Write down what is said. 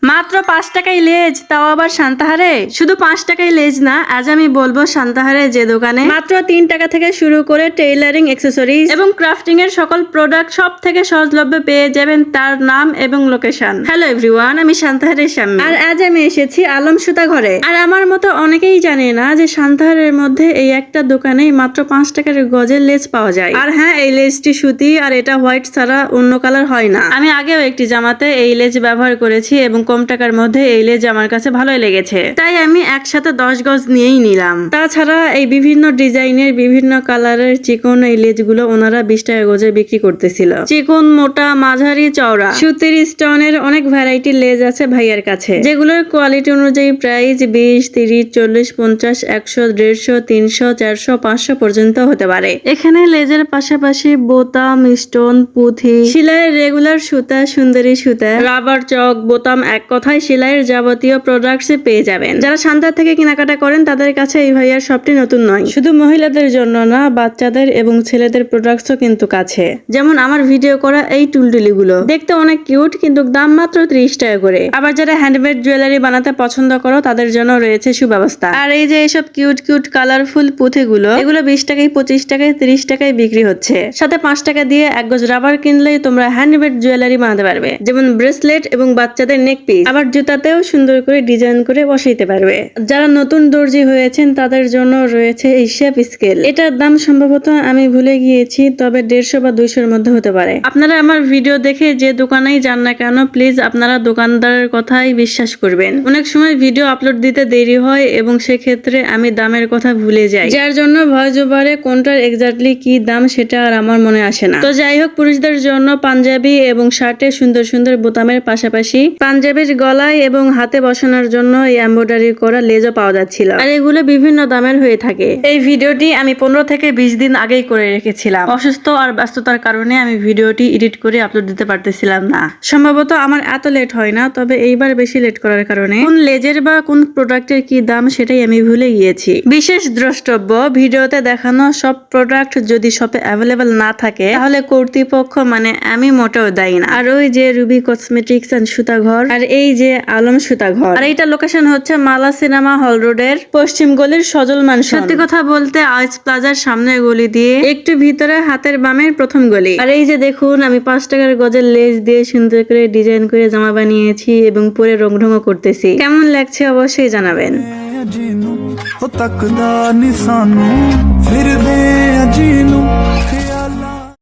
মাত্র 5 টাকায় লেজ, তাও আবার সান্তাহারে। শুধু 5 টাকায় লেজ না, আজ আমি বলবো সান্তাহারে যে দোকানে মাত্র 3 টাকা থেকে শুরু করে টেইলারিং অ্যাক্সেসরিজ এবং ক্রাফটিং এর সকল প্রোডাক্ট সব থেকে সহজলভ্যে পেয়ে যাবেন তার নাম এবং লোকেশন। হ্যালো এভরিওয়ান, আমি সান্তাহারের শাম্মী আর আজ আমি এসেছি আলম সুতা ঘরে। আর আমার মতো অনেকেই জানে না যে সান্তাহারের মধ্যে এই একটা দোকানেই মাত্র 5 টাকার গজের লেজ পাওয়া যায়। আর হ্যাঁ, এই লেজটি সুতি আর এটা হোয়াইট ছাড়া অন্য কালার হয় না। আমি আগেও একটি জামাতে এই লেজ ব্যবহার করেছি এবং কম টাকার মধ্যে এই লেজ আমার কাছে ভালোই লেগেছে, তাই আমি একসাথে 10 গজ নিয়েই নিলাম। তাছাড়া এই বিভিন্ন ডিজাইনের বিভিন্ন কালারের চিকন এই লেজগুলো ওনারা 20 টাকা গজে বিক্রি করতেছিল। চিকন, মোটা, মাঝারি, চওড়া, সুতির, স্টোনের অনেক ভ্যারাইটির লেজ আছে ভাইয়ার কাছে, যেগুলোর কোয়ালিটি অনুযায়ী প্রাইস 20, 30, 40, 50, 100, 150, 300, 400, 500 পর্যন্ত হতে পারে। এখানে লেজের পাশাপাশি বোতাম, স্টোন, পুঁথি, সেলাইয়ের রেগুলার সুতা, সুন্দরী সুতা, রাবার চক, বোতাম, এক কথায় সেলাইয়ের যাবতীয় প্রোডাক্টস পেয়ে যাবেন। যারা সান্তাহার থেকে কেনাকাটা করেন তাদের কাছে এই ভাইয়ার শপটি নতুন নয়। শুধু মহিলাদের জন্য না, বাচ্চাদের এবং ছেলেদের প্রোডাক্টসও কিন্তু কাছে। যেমন আমার ভিডিও করা এই টুলটুলি গুলো দেখতে অনেক কিউট, কিন্তু দাম মাত্র 30 টাকা করে। আবার যারা হ্যান্ডমেড জুয়েলারি বানাতে পছন্দ করো তাদের জন্য রয়েছে সুব্যবস্থা। আর এই যে এইসব কিউট কিউট কালারফুল পুঁথিগুলো, এগুলো 20 টাকায়, 25 টাকায়, 30 টাকায় বিক্রি হচ্ছে। সাথে 5 টাকা দিয়ে 1 গজ রাবার কিনলেই তোমরা হ্যান্ডমেড জুয়েলারি বানাতে পারবে, যেমন ব্রেসলেট এবং বাচ্চাদের নেক পিস। আবার জুতাতেও সুন্দর করে ডিজাইন করে বসাইতে পারবে। যারা নতুন দর্জি হয়েছেন তাদের জন্য রয়েছে এই শেপ স্কেল। এটার দাম সম্ভবত আমি ভুলে গিয়েছি, তবে 150 বা 200 মধ্যে হতে পারে। আপনারা আমার ভিডিও দেখে যে দোকানেই যান না কেন, প্লিজ আপনারা দোকানদারের কথাই বিশ্বাস করবেন। অনেক সময় ভিডিও আপলোড দিতে দেরি হয় এবং সেক্ষেত্রে আমি দামের কথা ভুলে যাই, যার জন্য ভয়েস ওভারে কোনটার এক্স্যাক্টলি কি দাম সেটা আর আমার মনে আসে না। তো যাই হোক, পুরুষদের জন্য পাঞ্জাবি এবং শার্টে সুন্দর সুন্দর বোতামের পাশাপাশি পাঞ্জাবির গলায় এবং হাতে বসানোর জন্য এই এমব্রয়ডারি করা লেজও পাওয়া যাচ্ছিল। আর এগুলো বিভিন্ন দামের হয়ে থাকে। এই ভিডিওটি আমি 15 থেকে 20 দিন আগেই করে রেখেছিলাম। অসুস্থ আর ব্যস্ততার কারণে আমি ভিডিওটি এডিট করে আপলোড দিতে পারতেছিলাম না। সম্ভবত আমার এত লেট হয় না, তবে এইবার বেশি লেট করার কারণে কোন লেজের বা কোন প্রোডাক্টের কি দাম সেটাই আমি ভুলে গিয়েছি। বিশেষ দ্রষ্টব্য, ভিডিওতে দেখানো সব প্রোডাক্ট যদি শপে অ্যাভেলেবেল না থাকে তাহলে কর্তৃপক্ষ মানে আমি মোটেও দায়ী না। আর ওই যে রুবি কসমেটিক্স এন্ড সুতাঘর, আর এই যে আলম সুতাঘর, আর এইটা লোকেশন হচ্ছে মালা সিনেমা হল রোডের পশ্চিম গলির সজল মানসন। সত্যি কথা বলতে আইস প্লাজার সামনের গলি দিয়ে একটু ভিতরে হাতের বামের প্রথম গলি। আর এই যে দেখুন, আমি 5 টাকার গজের লেজ দিয়ে সুন্দর করে ডিজাইন করে জামা বানিয়েছি এবং পরে রং ঢঙও করতেছি। কেমন লাগছে অবশ্যই জানাবেন। ਤੱਕਦਾ ਨੀ ਸਾਨੂੰ ਫਿਰਦੇ ਅਜੀਨੂੰ